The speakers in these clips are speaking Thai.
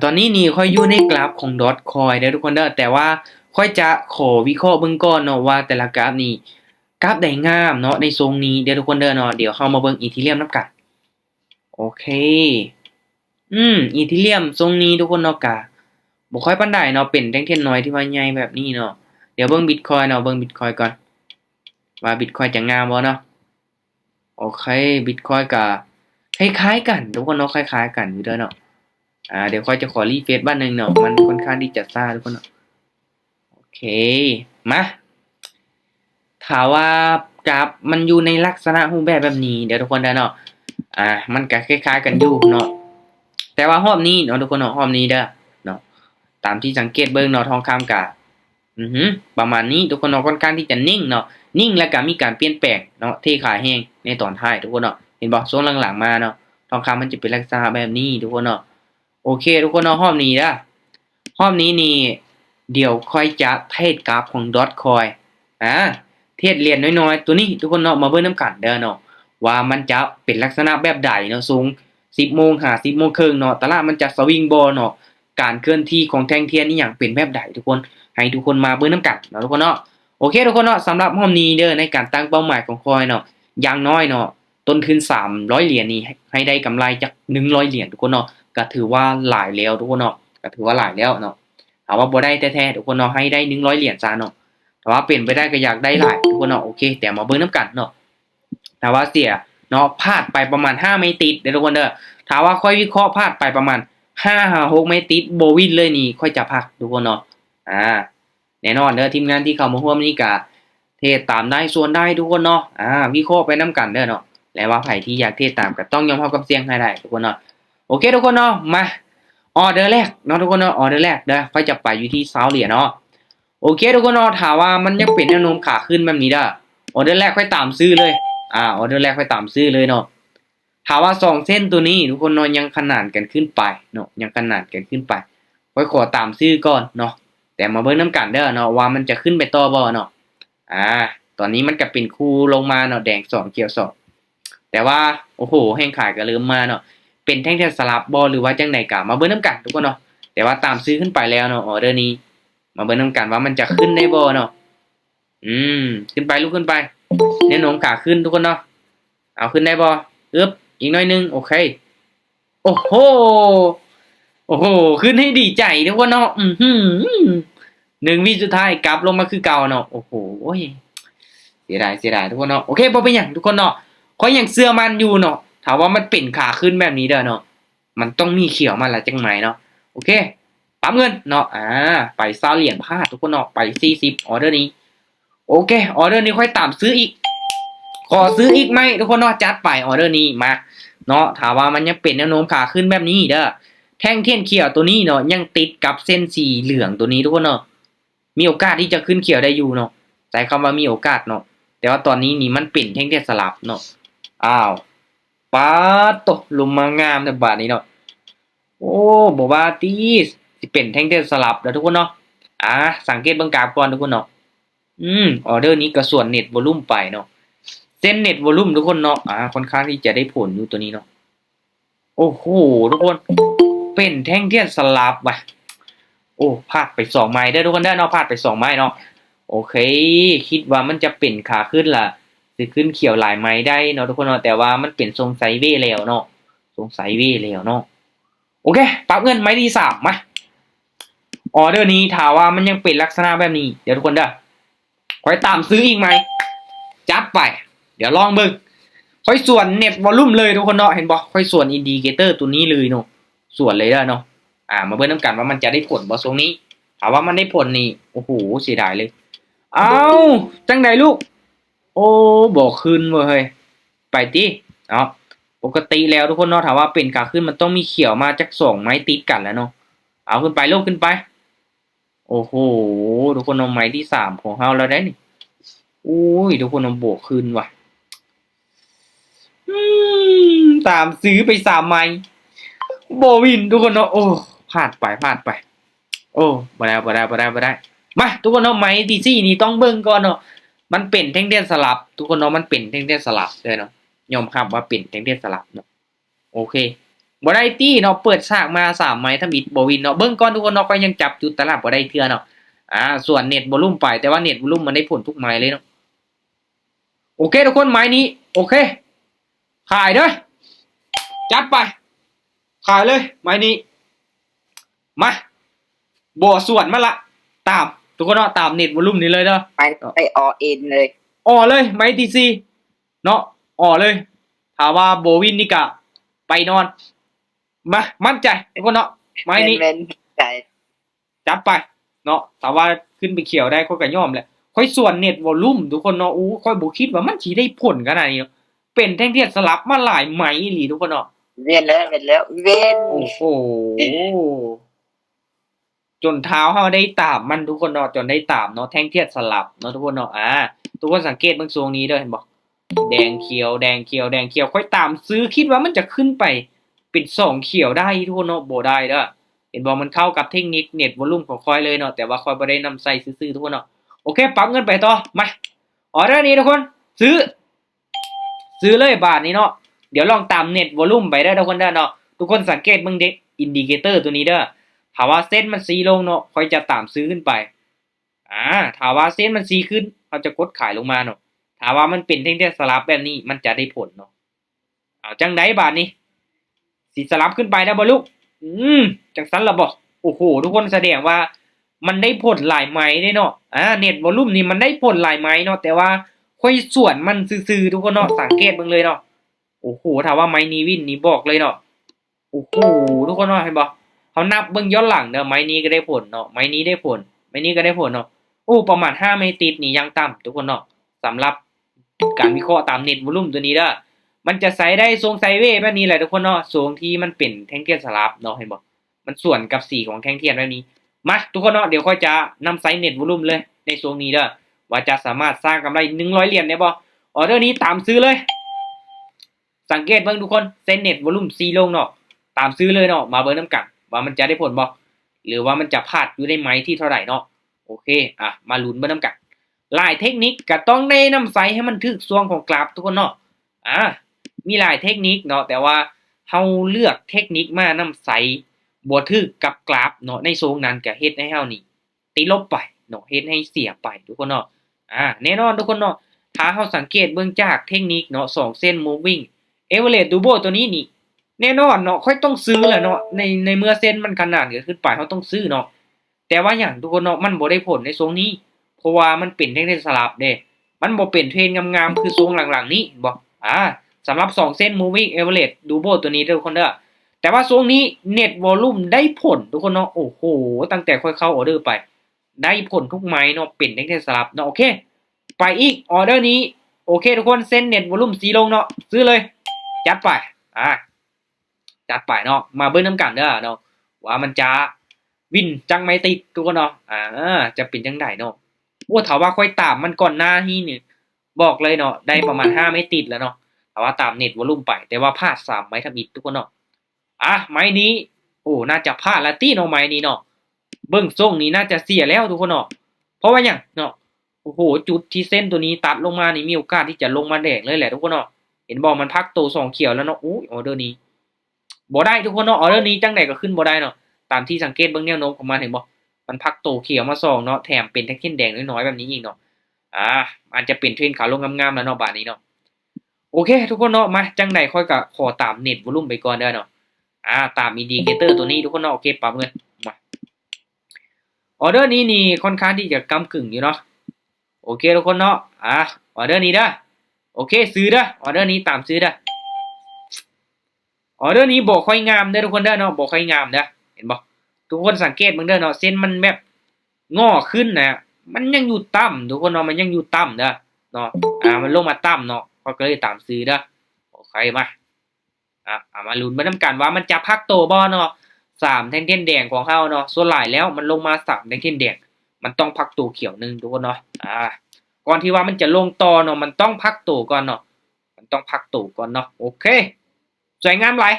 ตอนนี้นี่ค่อยอยู่ในกราฟของดอทคอยเด้อทุกคนเด้อแต่ว่าค่อยจะขอวิเคราะห์เบิ่งก่อนเนาะว่าแต่ละกราฟนี่กราฟใดงามเนาะในทรงนี้เด้อทุกคนเด้อเนาะเดี๋ยวเข้ามาเบิ่งอีทีเรียมนำกันโอเคอีทีเรียมทรงนี้ทุกคนเนาะกะบ่ค่อยปานใดเนาะเป็นแท่งๆน้อยที่ว่าใหญ่แบบนี้เนาะเดี๋ยวเบิ่งบิตคอยน์เนาะเบิ่งบิตคอยน์ก่อนว่าบิตคอยน์จะงามบ่เนาะโอเคบิตคอยน์ก็คล้ายๆกันทุกคนเนาะคล้ายๆกันอยู่เด้อเนาะเดี๋ยวค่อยจะขอรีเฟรชบ้านหนึ่งเนาะมันค่อนข้างที่จะซ่าทุกคนเนาะโอเคมาถามว่ากราฟมันอยู่ในลักษณะรูปแบบนี้เดี๋ยวทุกคนเด้อเนาะมันก็คล้ายๆกันอยู่เนาะแต่ว่ารอบนี้เนาะทุกคนเนาะรอบนี้เด้อเนาะตามที่สังเกตเบิ่งเนาะทองคำกะประมาณนี้ทุกคนเนาะค่อนข้างที่จะนิ่งเนาะนิ่งแล้วก็มีการเปลี่ยนแปลงเนาะเทขายแห้งในตอนท้ายทุกคนเนาะเห็นบ่ช่วงหลังๆมาเนาะทองคำมันจะเป็นลักษณะแบบนี้ทุกคนเนาะโอเคทุกคนเนาะรอบนี้นะรอบนี้นี่เดี๋ยวค่อยจะเทรดกราฟของดอทคอยเทรดเหรียญน้อยๆตัวนี้ทุกคนเนาะมาเบิ่งนำกันเด้อเนาะว่ามันจะเป็นลักษณะแบบใดเนาะสูง10 โมง10 โมงครึ่งเนาะตลาดมันจะสวิงบ่เนาะการเคลื่อนที่ของแท่งเทียนนี่อย่างเป็นแบบใดทุกคนให้ทุกคนมาเบิ่งนำกันเนาะทุกคนเนาะโอเคทุกคนเนาะสำหรับรอบนี้เด้อในการตั้งเป้าหมายของคอยเนาะอย่างน้อยเนาะต้นทุน300เหรียญนี่ให้ได้กำไรจาก100เหรียญทุกคนเนาะก็ถือว่าหลายแล้วทุกคนเนาะก็ถือว่าหลายแล้วเนาะถามว่าบ่ได้แท้ๆทุกคนเนาะให้ได้100เหรียญซะเนาะแต่ว่าเป็นไปได้ก็อยากได้หลายทุกคนเนาะโอเคแต่มาเบิ่งนำกันเนาะถ้าว่าเสียเนาะพลาดไปประมาณ5ไม่ติดเด้อทุกคนเด้อถ้าว่าค่อยวิเคราะห์พลาดไปประมาณ5-6ไม่ติดบ่วินเลยนี่ค่อยจะพักทุกคนเนาะแน่นอนเด้อทีมงานที่เข้ามาร่วมนี่ก็เทศตามได้ส่วนได้ทุกคนเนาะวิเคราะห์ไปนำกันเด้อเนาะและว่าไผที่อยากเทศตามก็ต้องยอมรับกับเสี่ยงให้ได้ทุกคนเนาะโอเคทุกคนเนาะมาออเดอร์แรกเนาะทุกคนเนาะออเดอร์แรกเด้อค่อยจะไปอยู่ที่20เหรียญเนาะโอเคทุกคนเนาะถ้าว่ามันยังเป็นแนวโน้มขาขึ้นแบบนี้เด้อออเดอร์แรกค่อยตามซื้อเลยออเดอร์แรกค่อยตามซื้อเลยเนาะถ้าว่า2เส้นตัวนี้ทุกคนเนาะยังขนานกันขึ้นไปเนาะยังขนานกันขึ้นไปค่อยขอตามซื้อก่อนเนาะแต่มาเบิ่งนำกันเด้อเนาะว่ามันจะขึ้นไปต่อบ่เนาะตอนนี้มันก็เป็นคู่ลงมาเนาะแดง2เขียว2แต่ว่าโอ้โหแห้งขายก็เริ่มมาเนาะเป็นแท่งแท่สลับบ่หรือว่าจังได๋ก็มาเบิ่งนำกันทุกคนเนาะแต่ว่าตามซื้อขึ้นไปแล้วเนาะออเดอร์นี้มาเบิ่งนำกันว่ามันจะขึ้นได้บ่เนาะขึ้นไปลุกขึ้นไปแนวโน้มขาขึ้นทุกคนเนาะเอาขึ้นได้บ่อึ๊บอีกหน่อยนึงโอเคโอ้โหขึ้นให้ดีใจทุกคนเนาะ1วิสุดท้ายกลับลงมาคือเก่าเนาะโอ้โหเสียดายทุกคนเนาะโอเคบ่เป็นหยังทุกคนเนาะข้อยยังเชื่อมันอยู่เนาะถ้าว่ามันเป็นขาขึ้นแบบนี้เด้อเนาะมันต้องมีเขียวมาแล้วจังไหมเนาะโอเคปั๊มเงินเนาะไป20เหรียญพลาดทุกคนเนาะไป40ออเดอร์นี้โอเคออเดอร์นี้ค่อยตามซื้ออีกขอซื้ออีกไหมทุกคนเนาะจัดไปออเดอร์นี้มาเนาะถ้าว่ามันยังเป็นแนวโน้มขาขึ้นแบบนี้เด้อแท่งเทียนเขียวตัวนี้เนาะยังติดกับเส้นสีเหลืองตัวนี้ทุกคนเนาะมีโอกาสที่จะขึ้นเขียวได้อยู่เนาะใช้คำว่ามีโอกาสเนาะแต่ว่าตอนนี้นี่มันเป็นแท่งเทียนสลับเนาะป๊าดตกลงมางามแต่บาดนี้เนาะโอ้บ่ว่าติสิเป็นแท่งเทียนสลับแล้วทุกคนเนาะสังเกตเบิ่งกราฟก่อนทุกคนเนาะออเดอร์นี้ก็ส่วนเน็ตวอลุ่มไปเนาะเส้นเน็ตวอลุ่มทุกคนเนาะค่อนข้างที่จะได้ผลอยู่ตัวนี้เนาะโอ้โหทุกคนเป็นแท่งเทียนสลับว่ะโอ้พลาดไป2ไม้ได้ทุกคนได้เนาะพลาดไป2ไม้เนาะโอเคคิดว่ามันจะเป็นขาขึ้นล่ะสิขึ้นเขียวหลายไม้ได้เนาะทุกคนเนาะแต่ว่ามันเป็นทรงไซด์เวย์แล้วเนาะทรงไซด์เวย์แล้วเนาะโอเคปรับเงินไม้ที่3มาออเดอร์นี้ถามว่ามันยังเป็นลักษณะแบบนี้เดี๋ยวทุกคนเด้อคอยตามซื้ออีกไหมจัดไปเดี๋ยวลองเบิ่งค่อยส่วนเน็ตวอลลุ่มเลยทุกคนเนาะเห็นบ่ค่อยส่วนอินดิเคเตอร์ตัวนี้เลยเนาะส่วนเลยเด้อเนาะมาเบิ่งนำกันว่ามันจะได้ผลบ่ทรงนี้ถามว่ามันได้ผลนี่โอ้โหเสียดายเลยจังไดลูกโอ้บ่ขึ้นเว้ยไปติเนาะปกติแล้วทุกคนเนาะถามว่าเป็นขาขึ้นมันต้องมีเขียวมาจัก2ไม้ติดกันแล้วเนาะเอาขึ้นไปลูกขึ้นไปโอ้โหทุกคนเอาไม้ที่3ของเฮาแล้วได้นี่อุ้ยทุกคนเอาบวกขึ้นว่ะตามซื้อไป3ไม้โบวินทุกคนเนาะโอ้พลาดไปโอ้บ่ได้มาทุกคนเนาะไม้ดีซี่นี่ต้องเบิ่งก่อนเนาะมันเป็นแท่งเทียนสลับทุกคนเนาะมันเป็นแท่งเทียนสลับเด้อเนาะยอมรับว่าเป็นแท่งเทียนสลับเนาะโอเค บ่ได้ตี้เนาะเปิดฉากมา3ไม้ทำอิดบ่วินเนาะเบิ่งก่อนทุกคนเนาะก็ยังจับจุดตลาดบ่ได้เทื่อเนาะส่วนเน็ตวอลลุ่มไปแต่ว่าเน็ตวอลลุ่มมันได้ผลทุกไม้เลยเนาะโอเคทุกคนไม้นี้โอเคขายเด้อจัดไปขายเลยไม้นี้มาบ่ส่วนมาละตามทุกคนเนาะตามเน็ตวอลลุ่มนี้เลยเด้อไปอเอ็นเลยเลยไม้ทีซีเนาะเลยถามว่าโบวินนี่กะไปนอนมามั่นใจทุกคนเนาะไม้นี้ใจจัดไปเนาะถามว่าขึ้นไปเขียวได้ค่อยก็ย่อมแหละค่อยส่วนเน็ตวอลลุ่มทุกคนเนาะค่อยบ่คิดว่ามันสิได้ผลขนาดนี้เนาะเป็นแท่งเทียนสลับมาหลายไหมอีหลีทุกคนเนาะเวียนแล้วโอ้โหจนเท้าเฮาได้ตามมันทุกคนเนาะจนได้ตามเนาะแท่งเทียนสลับเนาะทุกคนเนาะทุกคนสังเกตเบิ่งทรงนี้เด้อเห็นบ่แดงเขียวแดงเขียวแดงเขียวค่อยตามซื้อคิดว่ามันจะขึ้นไปเป็น2เขียวได้ทุกคนเนาะบ่ได้เด้อเห็นบ่มันเข้ากับเทคนิคเน็ตวอลลุ่มของคอยเลยเนาะแต่ว่าคอยบ่ได้นำใส่ซื่อๆทุกคนเนาะโอเคปรับเงินไปต่อมาออเดอร์นี้ทุกคนซื้อเลยบาทนี้เนาะเดี๋ยวลองตามเน็ตวอลลุ่มไปได้ทุกคนเด้อเนาะทุกคนสังเกตเบิ่งเด็กอินดิเคเตอร์ตัวนี้เด้อถ้าว่าเส้นมันสีลงเนาะค่อยจะตามซื้อขึ้นไปถ้าว่าเส้นมันสีขึ้นเขาจะกดขายลงมาเนาะถ้าว่ามันเป็นเท่งๆสลับแบบนี้มันจะได้ผลเนาะเอาจังไดบาทนี้สิสลับขึ้นไปได้บ่ลูกจังซั่นล่ะบ่โอ้โหทุกคนแสดงว่ามันได้ผลหลายไม้เด้เนาะเน็ตวอลลุ่มนี่มันได้ผลหลายไม้เนาะแต่ว่าค่อยส่วนมันซื่อๆทุกคนเนาะสังเกตเบิ่งเลยเนาะโอ้โหถ้าว่าไม้นี้วินนี่บอกเลยเนาะโอ้โหทุกคนเนาะเห็นบ่เขานับเบิ่งย้อนหลังเด้อไม้นี้ก็ได้ผลเนาะไม้นี้ได้ผลไม้นี้ก็ได้ผลเนาะโอ้ประมาณ5ไม้ติดนี่ยังต่ำทุกคนเนาะสำหรับการวิเคราะห์ตามเน็ตวอลลุ่มตัวนี้เด้อมันจะใส่ได้ทรงไซเวย์แบบนี้แหละทุกคนเนาะทรงที่มันเป็นแท่งเทียนสลับเนาะเห็นบ่มันส่วนกับสีของแท่งเทียนแบบนี้มาทุกคนเนาะเดี๋ยวค่อยจะนำไซส์เน็ตวอลลุ่มเลยในทรงนี้เด้อว่าจะสามารถสร้างกำไร100เหรียญได้บ่ออเดอร์นี้ตามซื้อเลยสังเกตเบิ่งทุกคนเส้นเน็ตวอลลุ่ม4ลงเนาะตามซื้อเลยเนาะมาเบิ่งนำกันว่ามันจะได้ผลบ่หรือว่ามันจะพลาดอยู่ได้ไหมที่เท่าไหร่เนาะโอเคมาลุ้นเบิ่งนำกันหลายเทคนิคก็ต้องได้นำไซส์ให้มันถึกทรวงของกราฟทุกคนเนาะมีหลายเทคนิคเนาะแต่ว่าเฮาเลือกเทคนิคมานำไซส์บ่ถึกกับกราฟเนาะในทรงนั้นก็เฮ็ดให้เฮานี่ติลบไปเนาะเฮ็ดให้เสียไปทุกคนเนาะแน่นอนทุกคนเนาะถ้าเฮาสังเกตเบิ่งจากเทคนิคเนาะ2เส้น moving average double ตัวนี้นี่แน่นอนเนาะค่อยต้องซื้อแหละเนาะในเมื่อเส้นมันขนาดเกิดขึ้นไปเฮาต้องซื้อเนาะแต่ว่าหยังทุกคนเนาะมันบ่ได้ผลในทรงนี้เพราะว่ามันเป็นเทคนิคสลับเด้มันบ่เป็นเทรนงามๆคือทรงหลังๆนี้บ่สำหรับ2เส้น moving average double ตัวนี้ทุกคนเด้อแต่ว่าทรงนี้ net volume ได้ผลทุกคนเนาะโอ้โหตั้งแต่ค่อยเข้าออเดอร์ไปได้ผลทุกไม้เนาะเป็นเทคนิคสลับเนาะโอเคไปอีกออเดอร์นี้โอเคทุกคนเส้น net volume สีลงเนาะซื้อเลยจัดไปจัดไปเนาะมาเบิ่งนำกันเด้อเนาะว่ามันจะวินจังไหมติดทุกคนเนาะจะเป็นจังไดเนาะโอ้ถ้าว่าค่อยตามมันก่อนหน้านี้นี่บอกเลยเนาะได้ประมาณ5ไม่ติดแล้วเนาะแต่ว่าตามเน็ตวอลลุ่มไปแต่ว่าพลาด3ไม้ทำอิดทุกคนเนาะไม้นี้โอ้น่าจะพลาดละตี้เนาะไม้นี้เนาะเบิ่งทรงนี้น่าจะเสียแล้วทุกคนเนาะเพราะว่าหยังเนาะโอ้โหจุดที่เส้นตัวนี้ตัดลงมานี่มีโอกาสที่จะลงมาแดงเลยแหละทุกคนเนาะเห็นบอกมันพักโต2เขียวแล้วเนาะออเดอร์นี้บ่ได้ทุกคนเนาะออเดอร์นี้จังได๋ก็ขึ้นบ่ได้เนาะตามที่สังเกตเบิ่งแนวโน้มของมันเห็นบ่มันพักโตเขียวมา2เนาะแถมเป็นแท่งแดงน้อยๆแบบนี้อีกเนาะอาจจะเป็นเทรนขาลงงามๆแล้วเนาะบาดนี้เนาะโอเคทุกคนเนาะมาจังได๋ค่อยก็ขอตามเน็ตวอลลุ่มไปก่อนเด้อเนาะตามอินดิเคเตอร์ตัวนี้ทุกคนเนาะโอเคปรับเงินมาออเดอร์นี้นี่ค่อนข้างที่จะก้ำกึ่งอยู่เนาะโอเคทุกคนเนาะออเดอร์นี้เด้อโอเคซื้อเด้อออเดอร์นี้ตามซื้อเด้อออเดอร์นี้บ่ค่อยงามเด้อทุกคนเด้อเนาะบ่ค่อยงามเด้อเห็นบ่ทุกคนสังเกตเบิ่งเด้อเนาะเส้นมันแบบงอขึ้นนะมันยังอยู่ต่ำทุกคนเนาะมันยังอยู่ต่ำเด้อเนาะมันลงมาต่ำเนาะก็เลยตามซื้อเด้อโอเคมามาลุ้นมาทำกันว่ามันจะพักโตบ่เนาะ3แท่งเทียนแดงของเฮาเนาะส่วนหลายแล้วมันลงมา3แท่งเทียนแดงมันต้องพักโตเขียวนึงทุกคนเนาะก่อนที่ว่ามันจะลงต่อเนาะมันต้องพักโตก่อนเนาะมันต้องพักโตก่อนเนาะโอเคสวยงามหลาย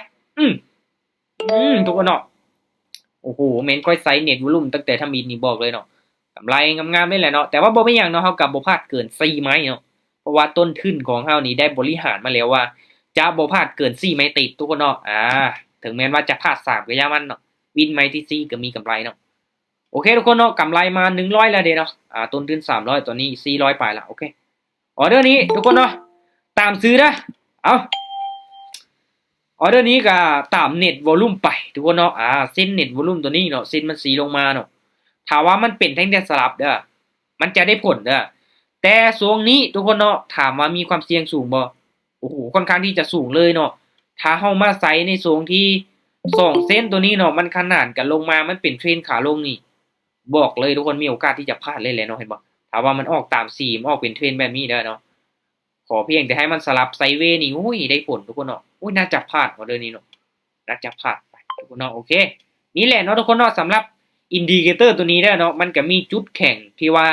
ทุกคนเนาะโอ้โหเมนค่อยไซส์เน็ตวอลลุ่มตั้งแต่ทำอินนี่บอกเลยเนาะกำไรงามๆนี่แหละเนาะแต่ว่าบ่เป็นหยังเนาะเฮาก็บ่พลาดเกิน4ไม้เนาะเพราะว่าต้นทุนของเฮานี่ได้บริหารมาแล้วว่าจะบ่พลาดเกิน4ไม้ติดทุกคนเนาะ ถึงแม้ว่าจะพลาด3ก็อย่ามันเนาะวินไมที่4ก็มีกำไรเนาะโอเคทุกคนเนาะกำไรมา100แล้วเด้เนาะต้นทุน300ตัวนี้400ไปละโอเคออเดอร์นี้ทุกคนเนาะตามซื้อนะเอาออเดอร์นี้ก็ตามเน็ตวอลลุ่มไปทุกคนเนาะเส้นเน็ตวอลลุ่มตัวนี้เนาะเส้นมันสีลงมาเนาะถ้าว่ามันเป็นแท่งแดงสลับเด้อมันจะได้ผลเด้อแต่ทรงนี้ทุกคนเนาะถามว่ามีความเสี่ยงสูงบ่โอ้โหค่อนข้างที่จะสูงเลยเนาะถ้าเฮามาใส่ในทรงที่2เส้นตัวนี้เนาะมันขนานกันลงมามันเป็นเทรนขาลงนี่บอกเลยทุกคนมีโอกาสที่จะพลาดเลยแหละเนาะเห็นบ่ถ้าว่ามันออกตามสีมันออกเป็นเทรนแบบนี้เด้อเนาะขอเพียงแต่ให้มันสลับไซด์เวย์นี่โอ้ยได้ผลทุกคนเนาะโอ้ยน่าจะพลาดออเดอร์นี้เนาะน่าจะพลาดไปทุกคนเนาะโอเคนี่แหละเนาะทุกคนเนาะสำหรับอินดิเคเตอร์ตัวนี้เด้อเนาะมันก็มีจุดแข็งที่ว่า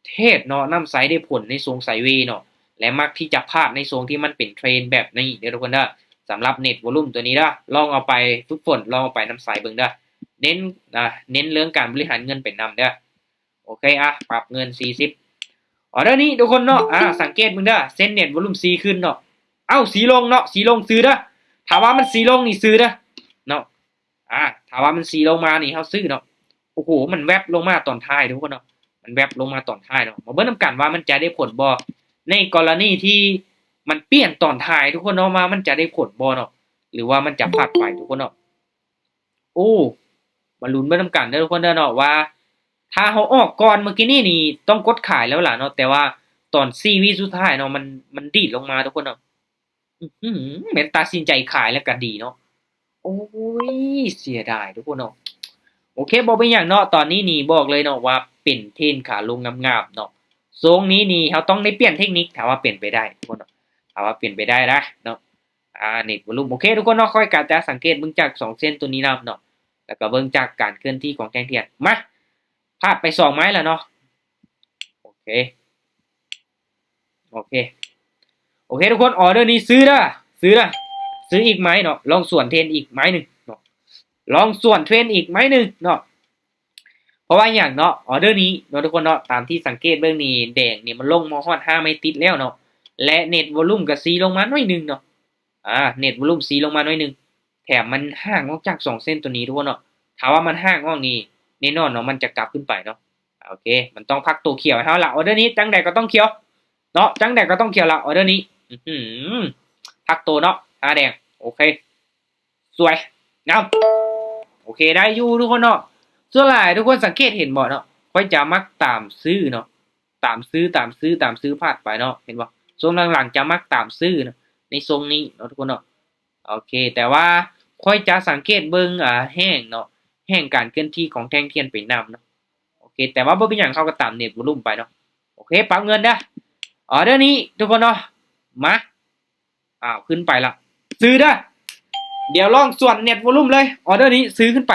เทศเนาะนำไซด์ได้ผลในทรงไซด์เวย์เนาะและมักที่จะพลาดในทรงที่มันเป็นเทรนแบบนี้เด้อทุกคนเด้อสำหรับเน็ตวอลลุ่มตัวนี้เด้อลองเอาไปฝึกฝนลองเอาไปนำไซด์เบิ่งเด้อเน้นเรื่องการบริหารเงินเป็นนำเด้อโอเคปรับเงิน40ออเดอร์นี้ทุกคนเนาะสังเกตมึงเด้อเส้นเน็ตวอลลุ่มสีขึ้นเนาะสีลงเนาะสีลงซื้อเด้อถ้าว่ามันสีลงนี่ซื้อเด้อเนาะถ้าว่ามันสีลงมานี่เฮาซื้อเนาะโอ้โหมันแวบลงมาตอนท้ายทุกคนเนาะมันแวบลงมาตอนท้ายเนาะมาเบิ่งนำกันว่ามันจะได้ผลบ่ในกรณีที่มันเปลี่ยนตอนท้ายทุกคนเนาะมามันจะได้ผลบ่เนาะหรือว่ามันจะพลาดไปทุกคนเนาะโอ้มาลุ้นเบิ่งนำกันเด้อทุกคนเด้อเนาะว่าถ้าเฮาออกก่อนเมื่อกี้นี่ต้องกดขายแล้วล่ะเนาะแต่ว่าตอน4วิสุดท้ายเนาะมันดีดลงมาทุกคนเนาะเหมือนตัดสินใจขายแล้วก็ดีเนาะโอ้ยเสียดายทุกคนเนาะโอเคบ่เป็นหยังเนาะตอนนี้นี่บอกเลยเนาะว่าเป็นเทรนขาลงงามๆเนาะทรงนี้นี่เฮาต้องได้เปลี่ยนเทคนิคถ้าว่าเปลี่ยนไปได้ทุกคนเนาะถ้าว่าเปลี่ยนไปได้นะเนาะเน็ตวอลลุ่มโอเคทุกคนเนาะค่อยการจะสังเกตเบิ่งจาก2เส้นตัวนี้นำเนาะแล้วก็เบิ่งจากการเคลื่อนที่ของแท่งเทียนมาพลาดไป2ไม้แล้วเนาะโอเคโอเคโอเคทุกคนออเดอร์นี้ซื้อนะซื้ออีกไม้เนาะลองส่วนเทรนอีกไม้หนึ่งเนาะลองส่วนเทรนอีกไม้หนึ่งเนาะเพราะว่าอย่างเนาะออเดอร์นี้เนาะทุกคนเนาะตามที่สังเกตเบื้องนี้แดงนี่มันลงมาฮอด5ไม่ติดแล้วเนาะและเน็ตวอลลุ่มก็ซีลงมาหน่อยนึงเนาะเน็ตวอลลุ่มซีลงมาหน่อยนึงแถมมันห่างออกจาก2เส้นตัวนี้ทุกคนเนาะถ้าว่ามันห่างออกนี่แน่นอนเนาะมันจะกลับขึ้นไปเนาะโอเคมันต้องพักตัวเขียวให้เฮาละออเดอร์นี้จังใดก็ต้องเขียวเนาะจังใดก็ต้องเขียวละออเดอร์นี้พักตัวเนาะแดงโอเคสวยงามโอเคได้อยู่ทุกคนเนาะส่วนหลายทุกคนสังเกตเห็นบ่เนาะค่อยจะมักตามซื้อเนาะตามซื้อพลาดไปเนาะเห็นบ่ช่วงหลังๆจะมักตามซื้อเนาะในทรงนี้เนาะทุกคนเนาะโอเคแต่ว่าค่อยจะสังเกตเบิ่งแห้งเนาะแห้งการเคลื่อนที่ของแท่งเทียนไปนำเนาะโอเคแต่ว่าบ่เป็นหยังเขาก็ตามเน็ตวอลลุ่มไปเนาะโอเคปรับเงินเด้อออเดอร์นี้ทุกคนเนาะมาขึ้นไปละซื้อเด้อเดี๋ยวลองส่วนเน็ตวอลลุ่มเลยออเดอร์นี้ซื้อขึ้นไป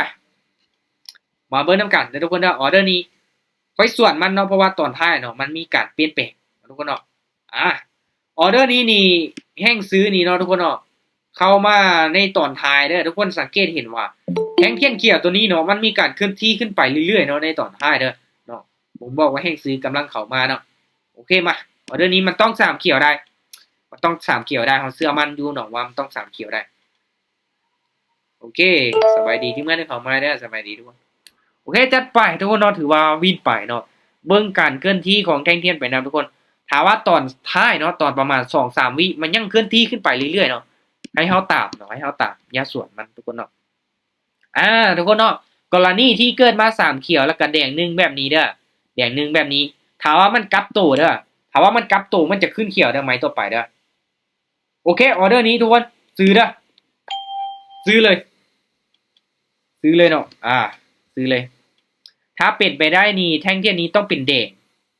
มาเบิ่งนำกันทุกคนเด้อออเดอร์นี้ค่อยส่วนมันเนาะเพราะว่าตอนท้ายเนาะมันมีการเปลี่ยนแปลงทุกคนเนาะออเดอร์นี้นี่แห้งซื้อนี่เนาะทุกคนเนาะเข้ามาในตอนท้ายเด้อทุกคนสังเกตเห็นว่าแท่งเทียนเขียวตัวนี้เนาะมันมีการเคลื่อนที่ขึ้นไปเรื่อยๆเนาะในตอนท้ายเด้อเนาะผมบอกว่าแห้งซื้อกำลังเข้ามาเนาะโอเคมาออเดอร์นี้มันต้อง3เขียวได้มันต้อง3เขียวได้เฮาเชื่อมั่นอยู่เนาะว่ามันต้อง3เขียวได้โอเคสบายดีที่เมื่อได้เข้ามาเด้อสบายดีทุกคนโอเคจัดไปทุกคนเนาะถือว่าวินไปเนาะเบิ่งการเคลื่อนที่ของแท่งเทียนไปนำทุกคนถามว่าตอนท้ายเนาะตอนประมาณ 2-3 วิมันยังเคลื่อนที่ขึ้นไปเรื่อยๆเนาะให้เฮาตามเนาะให้เฮาตามอย่าสวนมันทุกคนเนาะทุกคนเนาะกรณีที่เกิดมา3เขียวแล้วก็แดง1แบบนี้เด้อแดง1แบบนี้ถามว่ามันกลับโตเด้อถามว่ามันกลับโตมันจะขึ้นเขียวได้ไหมต่อไปเด้อโอเคออเดอร์นี้ทุกคนซื้อเด้อซื้อเลยเนาะซื้อเลยถ้าเป็นไปได้นี่แท่งเทียนนี้ต้องเป็นแดง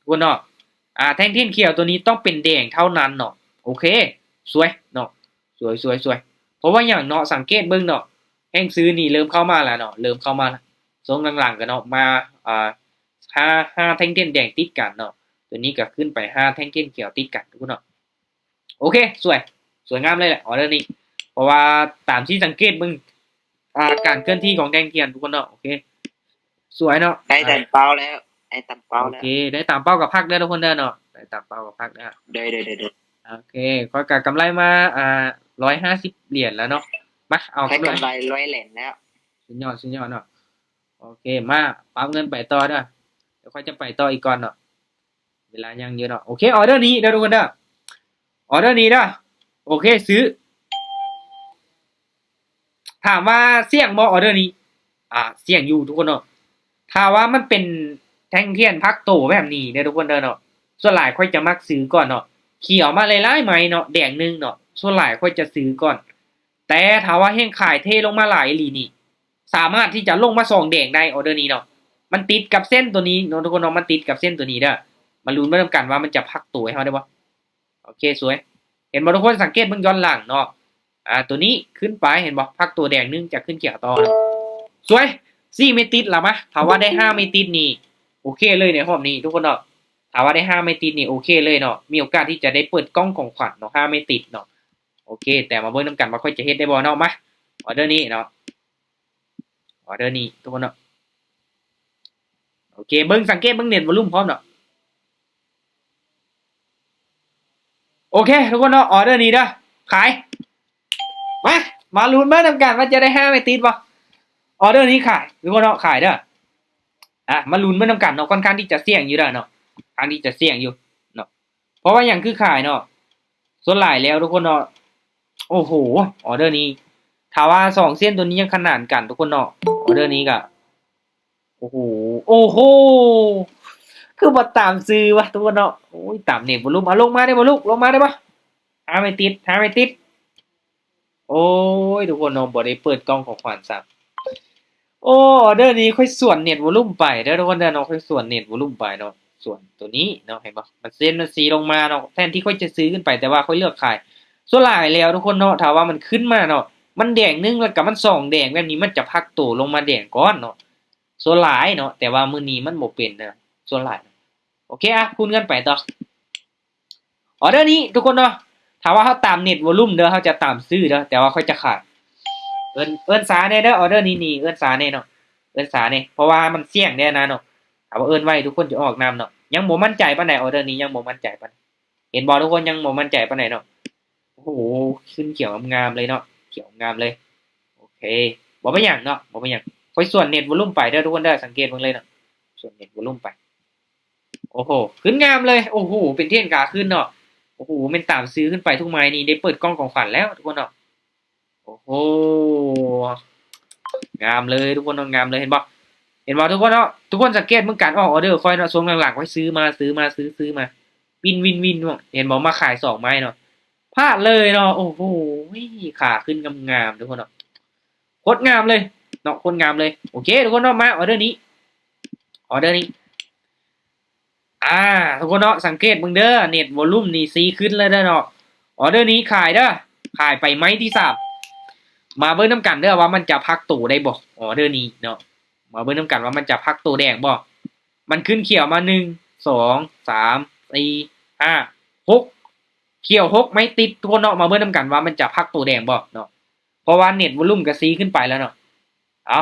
ทุกคนเนาะแท่งเทียนเขียวตัวนี้ต้องเป็นแดงเท่านั้นเนาะโอเคสวยเนาะสวยเพราะว่าอย่างเนาะสังเกตเบิ่งเนาะแท่งซื้อนี่เริ่มเข้ามาแล้วเนาะเริ่มเข้ามาแล้วทรงหลังๆกันเนาะมา5แท่งเทียนแดงติดกันเนาะตัวนี้ก็ขึ้นไป5แท่งเทียนเขียวติดกันทุกคนเนาะโอเคสวยงามเลยแหละออเดอร์นี้เพราะว่าตามที่สังเกตเบิ่งการเคลื่อนที่ของแท่งเทียนทุกคนเนาะโอเคสวยเนาะได้ตามเป้าแล้วได้ตามเป้าโอแล้วเคได้ตามเป้ากับพักได้ทุกคนเด้อเนาะได้ตามเป้ากับพักนะ เด้โอเคก็กำไรมา150 เหรียญแล้วเนาะม มาเอา ให้ ด้วย กำไร100เหรียญแล้ว สุดยอดเนาะโอเคมาปั๊มเงินไปต่อเด้อเดี๋ยวค่อยจะไปต่ออีกก่อนเนาะเวลายังเยอะเนาะโอเคออเดอร์นี้เด้อทุกคนเด้อออเดอร์นี้เด้อโอเคซื้อถามว่าเสี่ยงบ่ออเดอร์นี้เสี่ยงอยู่ทุกคนเนาะถ้าว่ามันเป็นแท่งเทียนพักโตแบบนี้เด้อทุกคนเด้อเนาะส่วนหลายค่อยจะมักซื้อก่อนเนาะเขียวมาหลายๆไหมเนาะแดงนึงเนาะส่วนหลายค่อยจะซื้อก่อนแต่ถ้าว่าแห้งขายเทลงมาหลายอีหลีนี่สามารถที่จะลงมา2แดงได้ออเดอร์นี้เนาะมันติดกับเส้นตัวนี้เนาะทุกคนเนาะมันติดกับเส้นตัวนี้เด้อมาลุ้นมาทำกันว่ามันจะพักตัวให้เฮาได้บ่โอเคสวยเห็นบ่ทุกคนสังเกตเบิ่งย้อนหลังเนาะตัวนี้ขึ้นไปเห็นบ่พักตัวแดงนึงจะขึ้นเขียวต่อสวย4ไม่ติดล่ะมะถ้าว่าได้5ไม่ติดนี่โอเคเลยในรอบนี้ทุกคนเนาะถ้าว่าได้5ไม่ติดนี่โอเคเลยเนาะมีโอกาสที่จะได้เปิดกล้องของขวัญเนาะ5ไม่ติดเนาะโอเคแต่มาเบิ่งนำกันว่าค่อยจะเฮ็ดได้บ่เนาะมาออเดอร์นี้เนาะออเดอร์นี้ทุกคนเนาะโอเคเบิ่งสังเกตเบิ่งเน็ตวอลลุ่มพร้อมเนาะโอเคทุกคนเนาะออเดอร์นี้เด้อขายมาลุ้นเบิ่งนำกันว่าจะได้5ไม่ติดบ่ออเดอร์นี้ขายทุกคนเนาะขายเด้อมาลุ้นเบิ่งนำกันเนาะค่อนข้างที่จะเสี่ยงอยู่เด้อเนาะค่อนข้างที่จะเสี่ยงอยู่เนาะเพราะว่าอย่างคือขายเนาะส่วนหลายแล้วทุกคนเนาะโอ้โหออเดอร์นี้ถ้าว่า2เส้นตัวนี้ยังขนานกันทุกคนเนาะออเดอร์นี้ก็โอ้โหคือบ่ตามซื้อวะทุกคนเนาะโอ้ยตามเน็ตบ่รู้มาลงมาได้บ่ลูกลงมาได้บ่หาไม่ติดโอ้ยทุกคนเนาะบ่ได้เปิดกล้องของขวัญซับโอ้ออเดอร์นี้ค่อยส่วนเน็ตวอลลุ่มไปเด้อทุกคนเด้อเนาะค่อยส่วนเน็ตวอลลุ่มไปเนาะส่วนตัวนี้เนาะเห็นบ่มันเส้นมันสีลงมาเนาะแทนที่ค่อยจะซื้อขึ้นไปแต่ว่าค่อยเลือกขายส่วนหลายแล้วทุกคนเนาะถ้าว่ามันขึ้นมาเนาะมันแดงนึงแล้วก็มัน2แดงแบบนี้มันจะพักตัวลงมาแดงก่อนเนาะส่วนหลายเนาะแต่ว่ามื้อนี้มันบ่เป็นนะส่วนหลายโอเคคูณกันไปต่อออเดอร์นี้ทุกคนเนาะถ้าว่าเฮาตามเน็ตวอลลุ่มเด้อเฮาจะตามซื้อเด้อแต่ว่าค่อยจะขายเอิ้นสาแน่เด้อออเดอร์นี้เอิ้นสาแน่เนาะเอิ้นสาแน่เพราะว่ามันเสี่ยงแน่นะเนาะถ้าว่าเอิ้นไว้ทุกคนจะออกนำเนาะยังบ่มั่นใจปานใดออเดอร์นี้ยังบ่มั่นใจปานเห็นบ่ทุกคนยังบ่มั่นใจปานใดเนาะโอ้โหขึ้นเขียวงามๆเลยเนาะเขียวงามเลยโอเคบ่เป็นหยังเนาะบ่เป็นหยังค่อยส่วนเน็ตวอลลุ่มไปเด้อทุกคนเด้อสังเกตเบิ่งเลยเนาะส่วนเน็ตวอลลุ่มไปโอ้โหขึ้นงามเลยโอ้โหเป็นเทียนขาขึ้นเนาะโอ้โหเป็นตามซื้อขึ้นไปทุกไม้นี่ได้เปิดกล้องของขวัญแล้วทุกคนเนาะโอ้โหงามเลยทุกคนงามเลยเห็นบ่ทุกคนเนาะทุกคนสังเกตเมื่อการออกออเดอร์ค่อยเนาะช่วงหลังๆค่อยซื้อมาซื้อมาวินเนาะเห็นบ่มาขาย2ไม้เนาะพลาดเลยเนาะโอ้โหขาขึ้นงามๆทุกคนเนาะโคตรงามเลยเนาะโคตรงามเลยโอเคทุกคนเนาะมาออเดอร์นี้ทุกคนเนาะสังเกตเบิ่งเด้อเน็ตวอลลุ่มนี่สีขึ้นแล้วเด้อเนาะออเดอร์นี้ขายเด้อขายไปไม้ที่3มาเบิ่งนำกันเด้อว่ามันจะพักตัวได้บ่ออเดอร์นี้เนาะมาเบิ่งนำกันว่ามันจะพักตัวแดงบ่มันขึ้นเขียวมา1 2 3 4 5 6เขียว6ไม้ติดทุกคนเนาะมาเบิ่งนำกันว่ามันจะพักตัวแดงบ่เนาะเพราะว่าเน็ตวอลลุ่มก็สีขึ้นไปแล้วเนาะเอา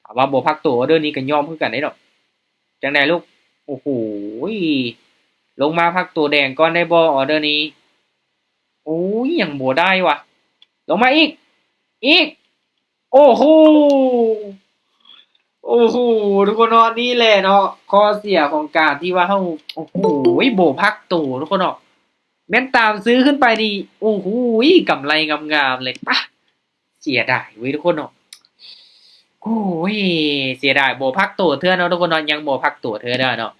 ถามว่าบ่พักตัวออเดอร์นี้ก็ยอมคือกันได้เนาะจังได๋ลูกโอ้โหลงมาพักตัวแดงก่อนได้บ่ออเดอร์นี้โอ้ยยังบ่ได้ว่ะลงมาอีกโอ้โหทุกคนเนาะนี่แหละเนาะข้อเสียของการที่ว่าเฮาโอ้โหบ่พักตัวทุกคนเนาะแม่นตามซื้อขึ้นไปนี่โอ้โหกำไรงามๆเลยปะเสียดายเว้ยทุกคนเนาะโอ้ยเสียดายบ่พักตัวเทื่อเนาะทุกคนเนาะยังบ่พักตัวเทื่อเด้อเนาะ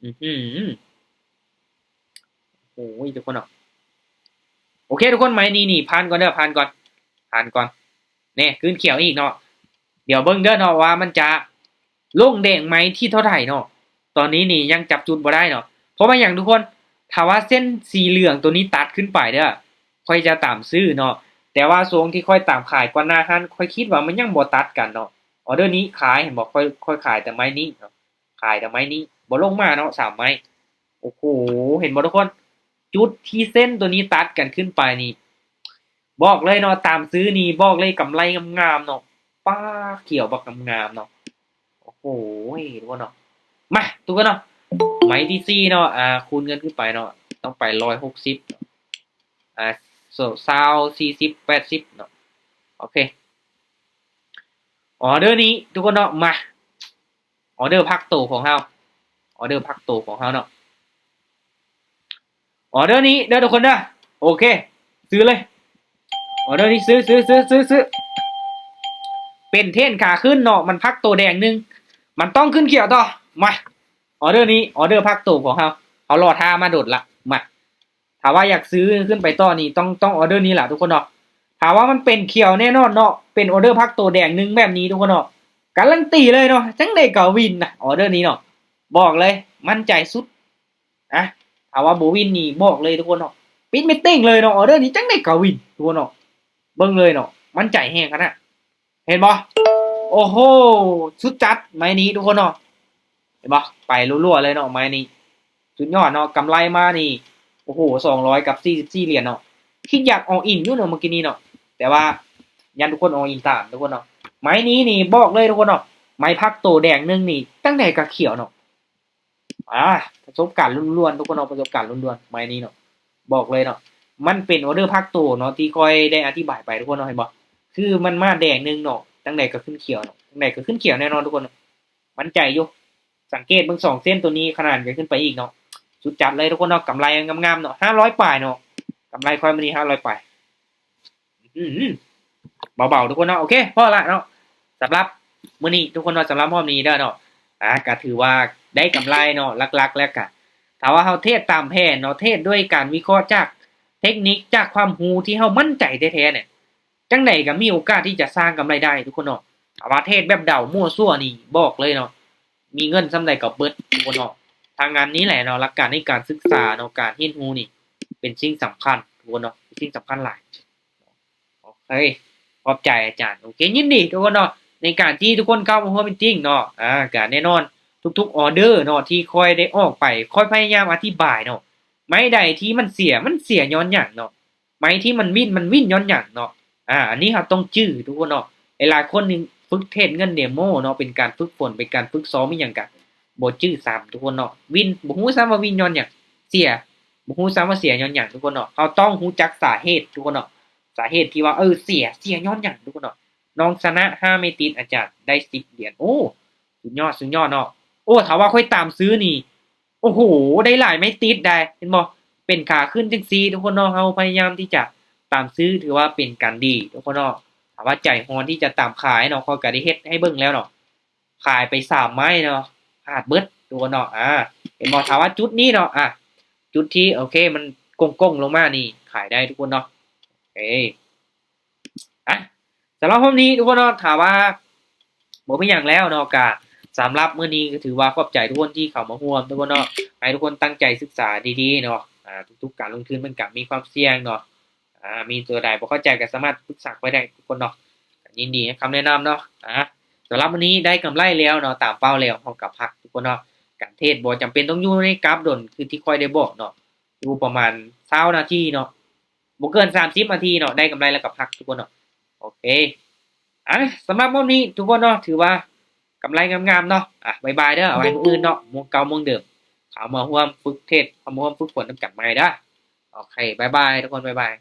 อื้อฮือโอ้ยทุกคนเนาะโอเคทุกคนไหมนี่ผ่านก่อนเด้อผ่านก่อนนี่ขึ้นเขียวอีกเนาะเดี๋ยวเบิ่งเด้อเนาะว่ามันจะลงแดงไหมที่เท่าไหร่เนาะตอนนี้นี่ยังจับจุดบ่ได้เนาะเพราะว่าอย่างทุกคนถ้าว่าเส้นสีเหลืองตัวนี้ตัดขึ้นไปเด้อค่อยจะตามซื้อเนาะแต่ว่าทรงที่ค่อยตามขายกว่าหน้าหันค่อยคิดว่ามันยังบ่ตัดกันเนาะออเดอร์นี้ขายเห็นบอกค่อยขายแต่ไม้นี้เนาะขายแต่ไม้นี้บ่ลงมาเนาะ3ไม้โอ้โหเห็นบ่ทุกคนจุดที่เส้นตัวนี้ตัดกันขึ้นไปนี่บอกเลยเนาะตามซื้อนี่บอกเลยกำไรงามๆเนาะป้าเขียวบักงามๆเนาะโอ้โหทุกคนเนาะมาทุกคนเนาะไม้ที่4เนาะคูณเงินขึ้นไปเนาะต้องไป16020 40 80เนาะ โอเคออเดอร์นี้ทุกคนเนาะมาออเดอร์พักโตของเฮาออเดอร์พักโตของเฮาเนาะออเดอร์นี้เด้อทุกคนเด้อโอเคซื้อเลยออเดอร์นี้ซื้อเป็นเทรนขาขึ้นเนาะมันพักโตแดงนึงมันต้องขึ้นเขียวต่อมาออเดอร์นี้ออเดอร์พักโตของเฮาเอารอท่ามาโดดละมาถามว่าอยากซื้อขึ้นไปต่อนี่ต้องออเดอร์นี้แหละทุกคนเนาะถามว่ามันเป็นเขียวแน่นอนเนาะเป็นออเดอร์พักโตแดงนึงแบบนี้ทุกคนเนาะการันตีเลยเนาะจังได้ก็วินนะออเดอร์นี้เนาะบอกเลยมั่นใจสุดอะถามว่าโบวินนี่บอกเลยทุกคนเนาะปิดไม่เต้งเลยเนาะออเดอร์นี้จังได้ก็วินทุกคนเนาะเบิ่งเลยเนาะมั่นใจแฮงขนาดเห็นบ่โอ้โหสุดจัดไม้นี้ทุกคนเนาะเห็นบ่ไปรัวๆเลยเนาะไม้นี้สุดยอดเนาะกำไรมานี่โอ้โห200 กับ44เหรียญเนาะคิดอยากออินอยู่เนาะเมื่อกี้นี้เนาะแต่ว่ายันทุกคนออินตามทุกคนเนาะไม้นี้นี่บอกเลยทุกคนเนาะไม้พักโตแดงนึงนี่ตั้งแต่กะเขียวเนาะประสบการณ์ล้วนๆทุกคนเนาะประสบการณ์ล้วนๆไม้นี้เนาะบอกเลยเนาะมันเป็นออเดอร์พักโตเนาะที่ค่อยได้อธิบายไปทุกคนเนาะเห็นบ่คือมันมาแดงนึงเนาะตั้งแต่ก็ขึ้นเขียวเนาะตั้งแต่ก็ขึ้นเขียวแน่นอนทุกคนมั่นใจอยู่สังเกตเบิ่ง2เส้นตัวนี้ขนาดจะขึ้นไปอีกเนาะสุดจัดเลยทุกคนเนาะกำไรงามๆเนาะ500ปลายเนาะกำไรค่อยมื้อนี้500ปลายเบาๆทุกคนเนาะโอเคพอละเนาะสำหรับมื้อนี้ทุกคนเนาะสำหรับรอบนี้เด้อเนาะก็ถือว่าได้กำไรเนาะหลักๆแล้วก็ถ้าว่าเฮาเทศตามแผนเนาะเทศด้วยการวิเคราะห์จากเทคนิคจากความรู้ที่เฮามั่นใจแท้ๆเนี่ยจังได๋ก็มีโอกาสที่จะสร้างกำไรได้ทุกคนเนาะถ้าว่าเทศแบบเดามั่วซั่วนี่บอกเลยเนาะมีเงินส่ำใดก็เบิดทุกคนเนาะทางงานนี้แหละเนาะหลักการในการศึกษาเนาะการเรียนรู้นี่เป็นสิ่งสำคัญทุกคนเนาะเป็นสิ่งสำคัญหลายโอเคขอบใจอาจารย์โอเคยินดีทุกคนเนาะในการที่ทุกคนเข้ามาร่วมมีตติ้งเนาะก็แน่นอนทุกๆออร์เดอร์เนาะที่ค่อยได้ออกไปค่อยพยายามอธิบายเนาะไม้ใดที่มันเสียย้อนหยังเนาะไม้ที่มันวินย้อนหยังเนาะอันนี้ครับต้องจื้อทุกคนเนาะหลายๆคนนึงฝึกเทรดเงินเดโมเนาะเป็นการฝึกฝนเป็นการฝึกซ้อมอีหยังกันบ่จื้อซ้ำทุกคนเนาะวินบ่ฮู้ซ้ำว่าวินย้อนหยังเสียบ่ฮู้ซ้ำว่าเสียย้อนหยังทุกคนเนาะเราต้องรู้จักสาเหตุทุกคนเนาะสาเหตุที่ว่าเสียย้อนหยังทุกคนเนาะน้องชนะ5ไม่ติดอาจารย์ได้10เหรียญโอ้สุดยอดเนาะโอ้ถ้าว่าค่อยตามซื้อนี่โอ้โหได้หลายไม่ติดได้เห็นบ่เป็นขาขึ้นจังซี่ทุกคนเนาะเราพยายามที่จะตามซื้อถือว่าเป็นการดีทุกคนเนาะถ้าว่าใจฮ้อนที่จะตามขายเนาะเขาก็ได้เฮ็ดให้เบิ่งแล้วเนาะขายไป3ไม้เนาะขาดเบิดทุกคนเนาะเห็นบ่ถ้าว่าจุดนี้เนาะจุดที่โอเคมันก้งๆลงมานี่ขายได้ทุกคนเนาะโอเคสำหรับวันนี้ทุกคนเนาะถามว่าบ่มีหยังแล้วเนาะก็สำหรับมื้อนี้ก็ถือว่าขอบใจทุกคนที่เข้ามาร่วมทุกคนเนาะให้ทุกคนตั้งใจศึกษาดีๆเนาะทุกๆการลงทุนมันก็มีความเสี่ยงเนาะมีตัวใดบ่เข้าใจก็สามารถปรึกษาไว้ได้ทุกคนเนาะยินดีให้คำแนะนำเนาะสำหรับวันนี้ได้กำไรแล้วเนาะตามเป้าแล้วเฮาก็พักทุกคนเนาะการเทรดบ่จำเป็นต้องอยู่ในกราฟดนคือที่ค่อยได้บอกเนาะอยู่ประมาณ20นาทีเนาะบ่เกิน30นาทีเนาะได้กำไรแล้วก็พักทุกคนเนาะโอเคสำหรับวันนี้ทุกคนเนาะถือว่ากำไรงามๆเนาะบ๊ายบายเด้อเอาไว้มื้ออื่นเนาะโมงเก่าโมงเดิมเข้ามาร่วมฝึกเทรดเข้ามาร่วมฝึกฝนนำกันใหม่เด้อโอเคบ๊ายบายทุกคนบ๊ายบาย